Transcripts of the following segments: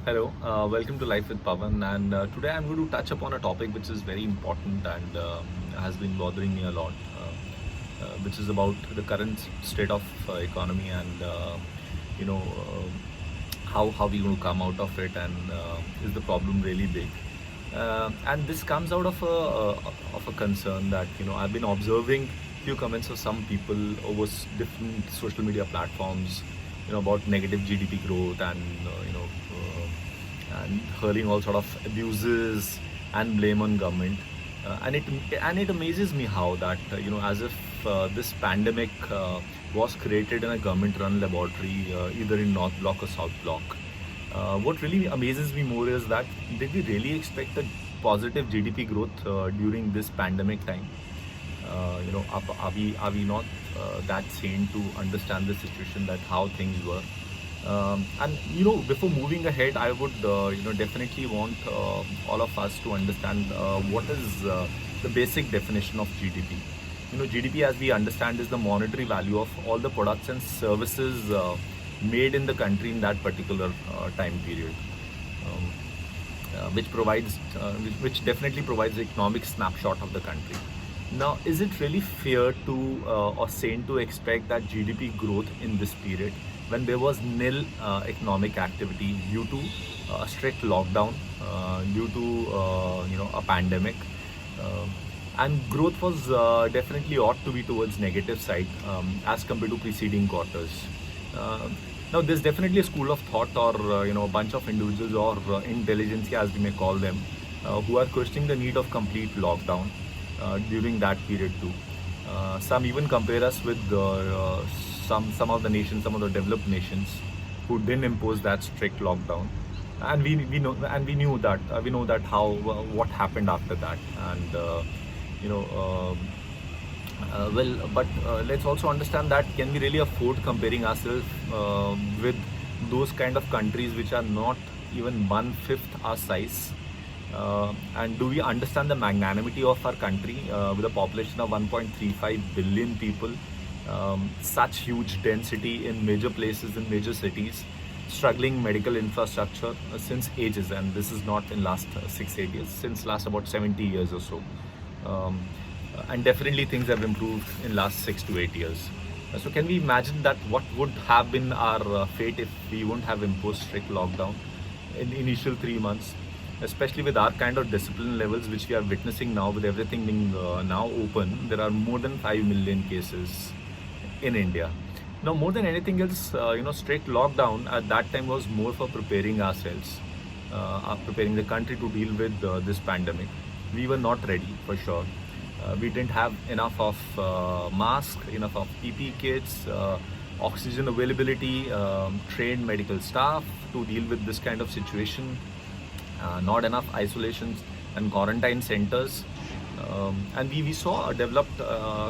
Hello, welcome to Life with Pavan. And today I'm going to touch upon a topic which is very important and has been bothering me a lot, which is about the current state of economy and how we're going to come out of it, and is the problem really big? And this comes out of a concern that I've been observing few comments of some people over different social media platforms, about negative GDP growth and and hurling all sort of abuses and blame on government. And it amazes me how that as if this pandemic was created in a government-run laboratory, either in North Block or South Block. What really amazes me more is that did we really expect a positive GDP growth during this pandemic time? Are we not that sane to understand the situation, that how things were? And before moving ahead, I would definitely want all of us to understand what is the basic definition of GDP. GDP, as we understand, is the monetary value of all the products and services made in the country in that particular time period. Um, which definitely provides the economic snapshot of the country. Now, is it really fair to or sane to expect that GDP growth in this period, when there was nil economic activity due to a strict lockdown, due to a pandemic, uh, and growth was definitely ought to be towards negative side as compared to preceding quarters? Uh, Now, there's definitely a school of thought, or a bunch of individuals, or intelligentsia, as we may call them, who are questioning the need of complete lockdown during that period too. Some even compare us with some of the nations, some of the developed nations, who didn't impose that strict lockdown, and we know that how what happened after that, and you know. But let's also understand that can we really afford comparing ourselves with those kind of countries which are not even one-fifth our size? And do we understand the magnanimity of our country with a population of 1.35 billion people, such huge density in major places, in major cities, struggling medical infrastructure since ages, and this is not in last 6-8 years, since last about 70 years or so. Um, and definitely things have improved in last 6 to 8 years. So can we imagine that what would have been our fate if we wouldn't have imposed strict lockdown in initial 3 months, especially with our kind of discipline levels which we are witnessing now, with everything being now open. There are more than 5 million cases in India. Now, more than anything else, strict lockdown at that time was more for preparing ourselves, preparing the country to deal with this pandemic. We were not ready, for sure. We didn't have enough of masks, enough of PPE kits, oxygen availability, trained medical staff to deal with this kind of situation, not enough isolations and quarantine centers. And we saw developed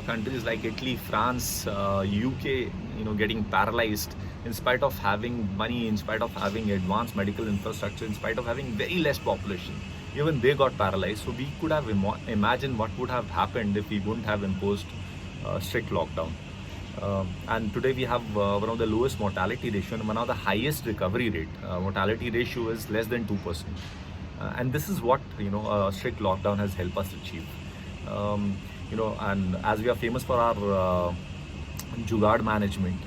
countries like Italy, France, UK, getting paralyzed in spite of having money, in spite of having advanced medical infrastructure, in spite of having very less population. Even they got paralyzed. So we could have imagined what would have happened if we wouldn't have imposed strict lockdown. And today we have one of the lowest mortality ratio and one of the highest recovery rate. Mortality ratio is less than 2%. And this is what strict lockdown has helped us achieve. And as we are famous for our jugaad management,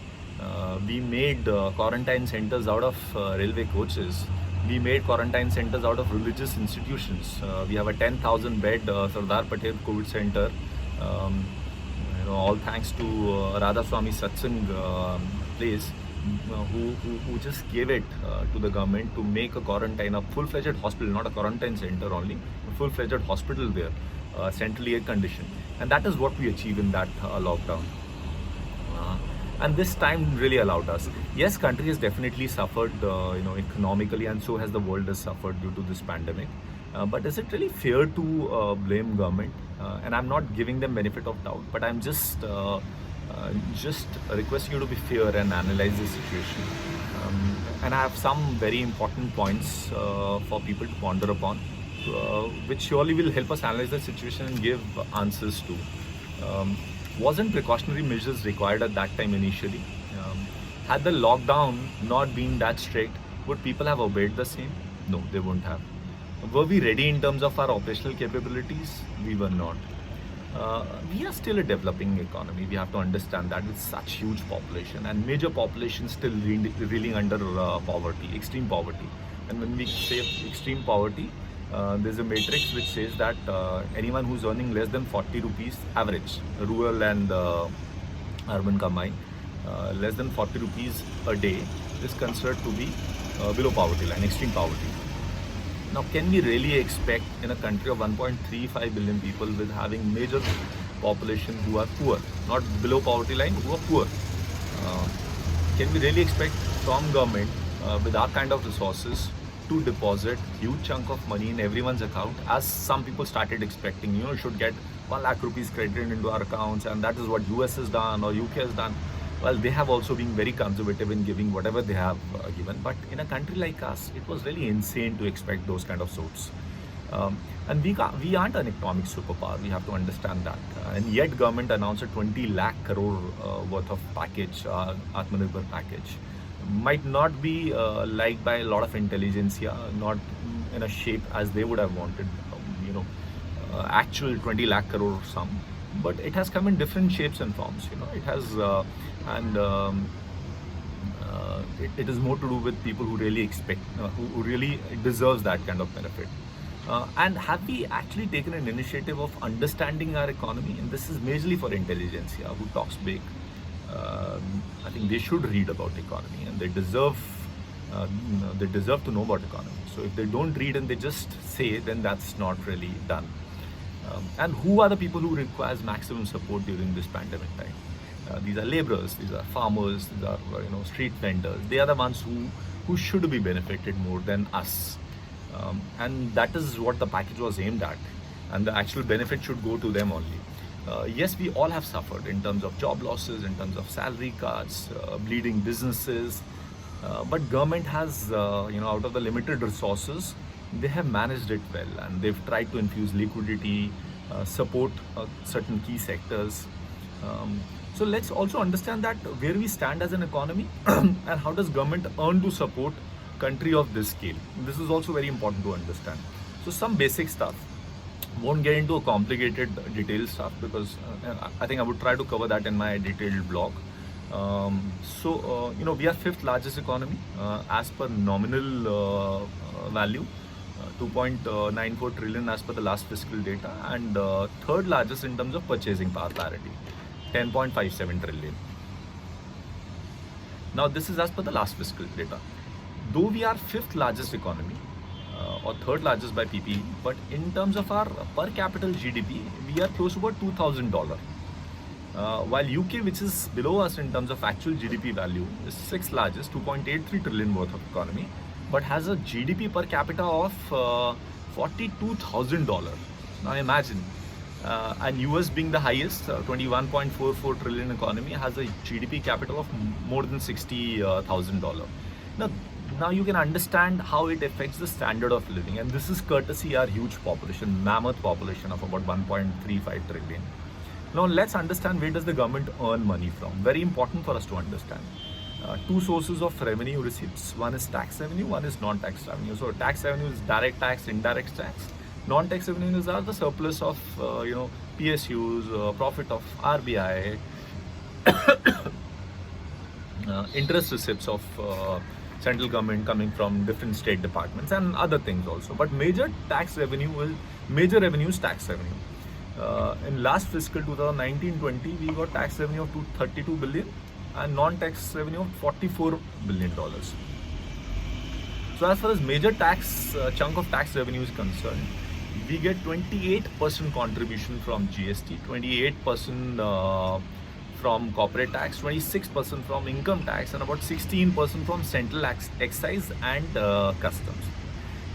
we made quarantine centers out of railway coaches. We made quarantine centers out of religious institutions. We have a 10,000 bed Sardar Patel COVID center. Um, all thanks to Radha Swami Satsang place, who just gave it to the government to make a quarantine, a full-fledged hospital, not a quarantine center only, a full-fledged hospital there, centrally air conditioned, and that is what we achieved in that lockdown. And this time really allowed us. Yes, country has definitely suffered, economically, and so has the world has suffered due to this pandemic. But is it really fair to blame government? And I'm not giving them benefit of doubt, but I'm just requesting you to be fair and analyze the situation. And I have some very important points for people to ponder upon, which surely will help us analyze the situation and give answers to. Wasn't precautionary measures required at that time initially? Had the lockdown not been that strict, Would people have obeyed the same? No, they wouldn't have. Were we ready in terms of our operational capabilities? We were not. We are still a developing economy. We have to understand that with such huge population and major population still reeling under poverty, extreme poverty. And when we say extreme poverty, there's a matrix which says that anyone who's earning less than 40 rupees average, rural and urban combined, less than 40 rupees a day is considered to be below poverty line, extreme poverty. Now, can we really expect in a country of 1.35 billion people with having major population who are poor, not below poverty line, who are poor? Can we really expect from government with our kind of resources to deposit huge chunk of money in everyone's account, as some people started expecting, should get 1 lakh rupees credited into our accounts, and that is what US has done or UK has done. Well, they have also been very conservative in giving whatever they have given. But in a country like us, it was really insane to expect those kind of sorts. And we aren't an economic superpower. We have to understand that. And yet government announced a 20 lakh crore worth of package, Atmanirbhar package. Might not be liked by a lot of intelligentsia, not in a shape as they would have wanted, actual 20 lakh crore sum. But it has come in different shapes and forms. It has it is more to do with people who really expect, who really deserves that kind of benefit. And have we actually taken an initiative of understanding our economy? And this is majorly for intelligentsia who talks big. I think they should read about economy, and they deserve to know about economy. So if they don't read and they just say, then that's not really done. And who are the people who requires maximum support during this pandemic time? These are laborers, these are farmers, these are street vendors. They are the ones who should be benefited more than us. And that is what the package was aimed at. And the actual benefit should go to them only. Yes, we all have suffered in terms of job losses, in terms of salary cuts, bleeding businesses. But government has, out of the limited resources, they have managed it well, and they've tried to infuse liquidity, support certain key sectors. So let's also understand that where we stand as an economy and how does government earn to support country of this scale. This is also very important to understand. So some basic stuff. Won't get into a complicated detailed stuff because I think I would try to cover that in my detailed blog. We are fifth largest economy as per nominal value. 2.94 trillion as per the last fiscal data, and third largest in terms of purchasing power parity, 10.57 trillion. Now this is as per the last fiscal data. Though we are fifth largest economy or third largest by PPE, but in terms of our per capita GDP, we are close to about $2,000. While UK, which is below us in terms of actual GDP value, is sixth largest, 2.83 trillion worth of economy, but has a GDP per capita of $42,000. Now imagine, and US being the highest, 21.44 trillion economy, has a GDP capital of more than $60,000. Now you can understand how it affects the standard of living, and this is courtesy our huge population, mammoth population of about 1.35 trillion. Now let's understand where does the government earn money from. Very important for us to understand. Two sources of revenue receipts. One is tax revenue, one is non-tax revenue. So tax revenue is direct tax, indirect tax. Non-tax revenues are the surplus of PSUs, profit of RBI, interest receipts of central government coming from different state departments and other things also. But major revenue is tax revenue. In last fiscal 2019-20, we got tax revenue of 232 billion and non-tax revenue of $44 billion. So as far as major tax chunk of tax revenue is concerned, we get 28% contribution from GST, 28% from corporate tax, 26% from income tax, and about 16% from central excise and customs.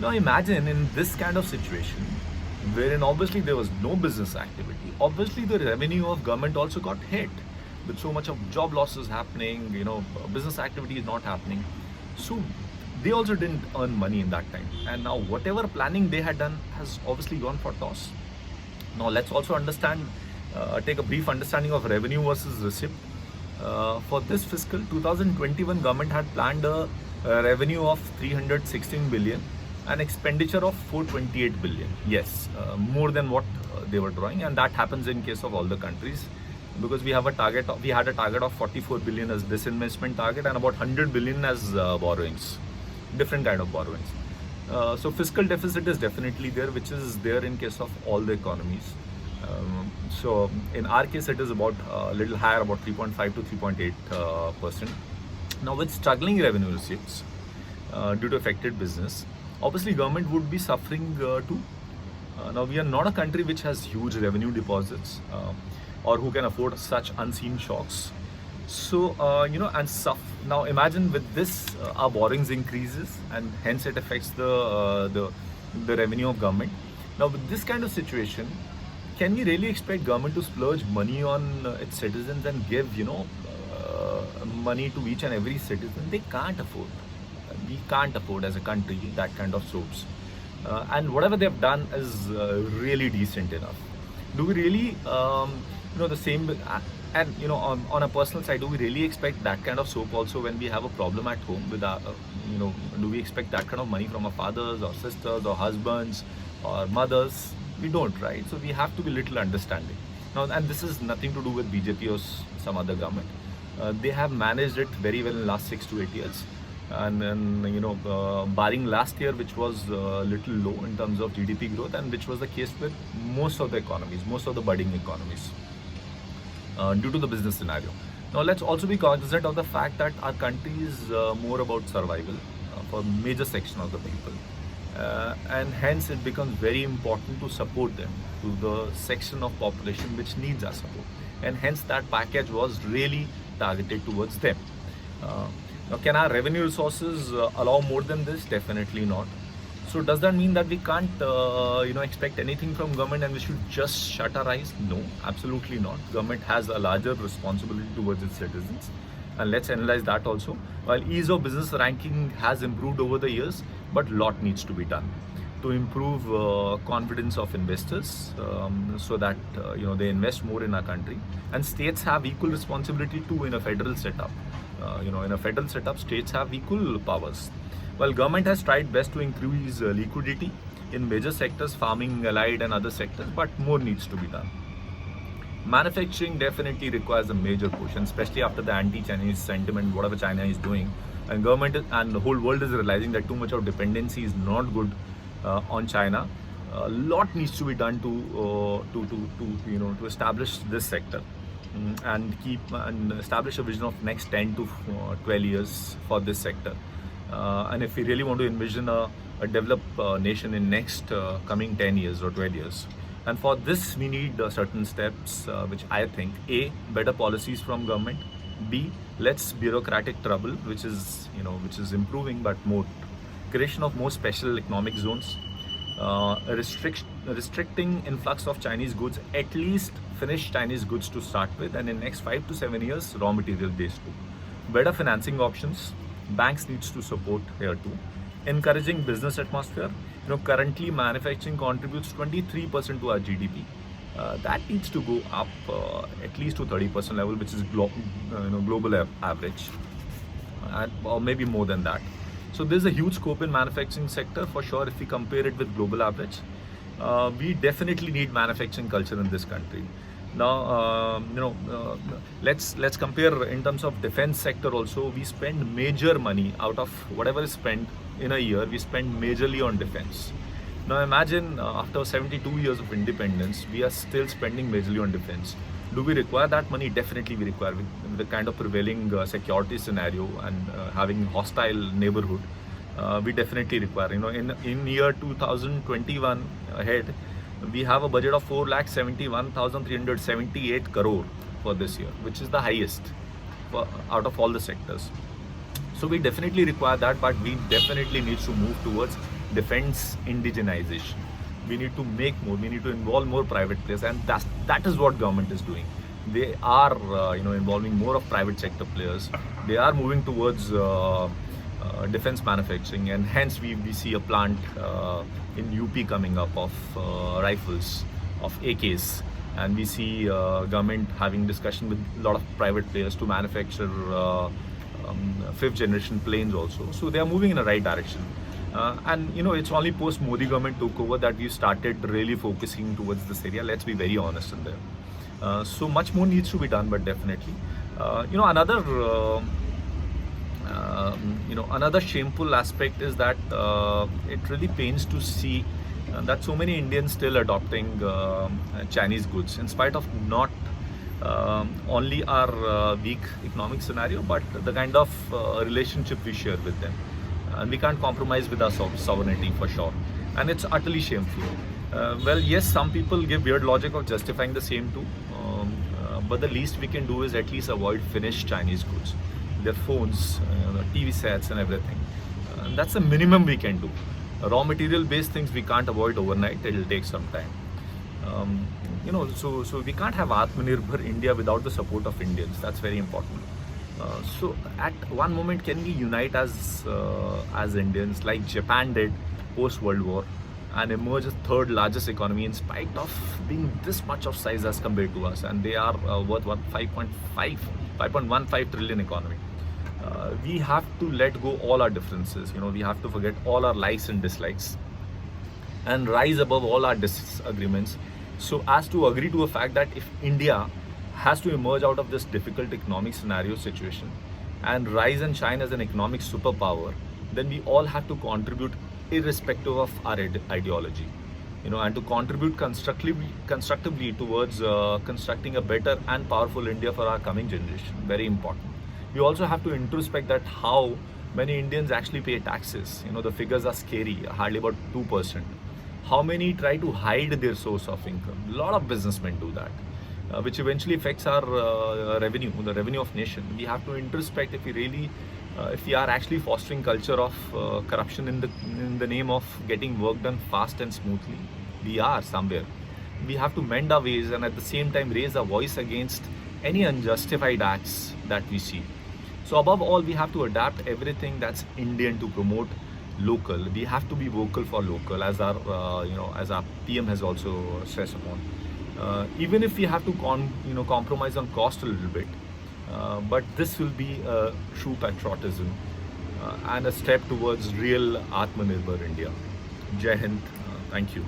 Now imagine in this kind of situation, wherein obviously there was no business activity, obviously the revenue of government also got hit with so much of job losses happening, business activity is not happening. So they also didn't earn money in that time. And now whatever planning they had done has obviously gone for toss. Now let's also understand, take a brief understanding of revenue versus receipt. For this fiscal 2021, government had planned a a revenue of 316 billion, and expenditure of 428 billion. Yes, more than what they were drawing, and that happens in case of all the countries, because we had a target of 44 billion as disinvestment target and about 100 billion as borrowings, different kind of borrowings. So fiscal deficit is definitely there, which is there in case of all the economies. So in our case, it is about a little higher, about 3.5 to 3.8%. Now, with struggling revenue receipts due to affected business, obviously government would be suffering too. Now, we are not a country which has huge revenue deposits or who can afford such unseen shocks. So, now imagine with this, our borrowings increases, and hence it affects the revenue of government. Now, with this kind of situation, can we really expect government to splurge money on its citizens and give, money to each and every citizen? They can't afford. We can't afford as a country that kind of soaps. And whatever they've done is really decent enough. Do we really, the same? And on a personal side, do we really expect that kind of soap also when we have a problem at home with our, do we expect that kind of money from our fathers or sisters or husbands or mothers? We don't, right? So we have to be little understanding. Now, and this is nothing to do with BJP or some other government. They have managed it very well in the last 6 to 8 years. And then, barring last year, which was a little low in terms of GDP growth, and which was the case with most of the economies, most of the budding economies, due to the business scenario. Now, let's also be cognizant of the fact that our country is more about survival for major section of the people. And hence it becomes very important to support them, to the section of population which needs our support. And hence that package was really targeted towards them. Now, can our revenue resources allow more than this? Definitely not. So does that mean that we can't, expect anything from government and we should just shut our eyes? No, absolutely not. Government has a larger responsibility towards its citizens. And let's analyze that also. While ease of business ranking has improved over the years, but lot needs to be done to improve confidence of investors, so that they invest more in our country. And states have equal responsibility too in a federal setup. In a federal setup, states have equal powers. While government has tried best to increase liquidity in major sectors, farming, allied and other sectors, but more needs to be done. Manufacturing definitely requires a major push, and especially after the anti-Chinese sentiment, whatever China is doing, and government and the whole world is realizing that too much of dependency is not good on China. A lot needs to be done to establish this sector and establish a vision of next 10 to 12 years for this sector. And if we really want to envision a developed nation in next coming 10 years or 12 years. And for this, we need certain steps, which I think, A, better policies from government, B, less bureaucratic trouble, which is improving, but more creation of more special economic zones, restricting influx of Chinese goods, at least finished Chinese goods to start with, and in next 5 to 7 years, raw material based too. Better financing options, banks needs to support here too. Encouraging business atmosphere. Currently manufacturing contributes 23% to our GDP. That needs to go up at least to 30% level, which is global average, or maybe more than that. So there's a huge scope in manufacturing sector for sure if we compare it with global average. We definitely need manufacturing culture in this country. Now, let's compare in terms of defense sector also. We spend major money out of whatever is spent in a year. We spend majorly on defense. Now imagine after 72 years of independence, we are still spending majorly on defense. Do we require that money? Definitely we require. With the kind of prevailing security scenario and having hostile neighborhood, we definitely require. In year 2021 ahead, we have a budget of 4,71,378 crore for this year, which is the highest out of all the sectors. So we definitely require that, but we definitely need to move towards defense indigenization. We need to make more, we need to involve more private players, and that is what government is doing. They are involving more of private sector players. They are moving towards defense manufacturing, and hence we see a plant in UP coming up of rifles, of AKs, and we see government having discussion with a lot of private players to manufacture fifth generation planes also. So they are moving in the right direction. And it's only post Modi government took over that we started really focusing towards this area. Let's be very honest in there. So much more needs to be done, but definitely, another shameful aspect is that it really pains to see that so many Indians still adopting Chinese goods in spite of not only our weak economic scenario, but the kind of relationship we share with them. And we can't compromise with our sovereignty for sure. And it's utterly shameful. Well, yes, some people give weird logic of justifying the same too. But the least we can do is at least avoid finished Chinese goods, their phones, TV sets, and everything. That's the minimum we can do. Raw material based things we can't avoid overnight. It'll take some time. So we can't have Atmanirbhar India without the support of Indians. That's very important. So at one moment, can we unite as Indians, like Japan did post World War, and emerge as third largest economy in spite of being this much of size as compared to us, and they are worth 5.15 trillion economy. We have to let go all our differences. We have to forget all our likes and dislikes, and rise above all our disagreements, so as to agree to a fact that if India has to emerge out of this difficult economic scenario situation and rise and shine as an economic superpower, then we all have to contribute irrespective of our ideology, and to contribute constructively towards constructing a better and powerful India for our coming generation. Very important. We also have to introspect that how many Indians actually pay taxes. The figures are scary, hardly about 2%. How many try to hide their source of income? A lot of businessmen do that, which eventually affects our revenue, the revenue of nation. We have to introspect if we are actually fostering culture of corruption in the name of getting work done fast and smoothly. We are somewhere. We have to mend our ways and at the same time raise our voice against any unjustified acts that we see. So above all, we have to adapt everything that's Indian to promote local. We have to be vocal for local, as our PM has also stressed upon. Even if we have to compromise on cost a little bit, but this will be a true patriotism and a step towards real Atmanirbhar India. Jai Hind. Thank you.